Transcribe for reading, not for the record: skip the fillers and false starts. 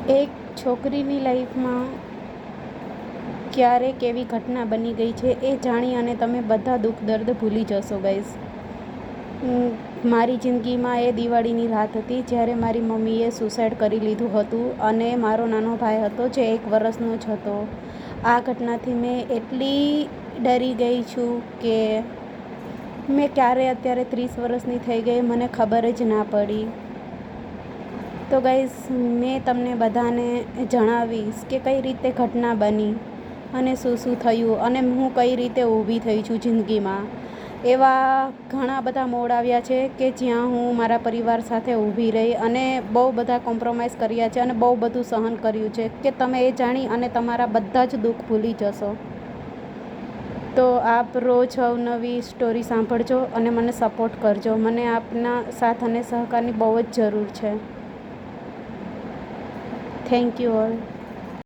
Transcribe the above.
એક છોકરીની લાઈફમાં ક્યારેક એવી ઘટના બની ગઈ છે એ જાણી અને તમે બધા દુઃખ દર્દ ભૂલી જશો ગાઈઝ. મારી જિંદગીમાં એ દિવાળીની રાત હતી જ્યારે મારી મમ્મીએ સુસાઇડ કરી લીધું હતું અને મારો નાનો ભાઈ હતો જે 1 વર્ષનો જ હતો. આ ઘટનાથી મેં એટલી ડરી ગઈ છું કે મેં ક્યારે અત્યારે 30 વર્ષની થઈ ગઈ મને ખબર જ ના પડી. તો ગાઈઝ મેં તમને બધાને જણાવીશ કે કઈ રીતે ઘટના બની અને શું શું થયું અને હું કઈ રીતે ઊભી થઈ છું જિંદગીમાં. એવા ઘણા બધા મોડ આવ્યા છે કે જ્યાં હું મારા પરિવાર સાથે ઊભી રહી અને બહુ બધા કોમ્પ્રોમાઇઝ કર્યા છે અને બહુ બધું સહન કર્યું છે કે તમે એ જાણી અને તમારા બધા જ દુઃખ ભૂલી જશો. તો આપ રોજ અવનવી સ્ટોરી સાંભળજો અને મને સપોર્ટ કરજો. મને આપના સાથ અને સહકારની બહુ જ જરૂર છે. Thank you all.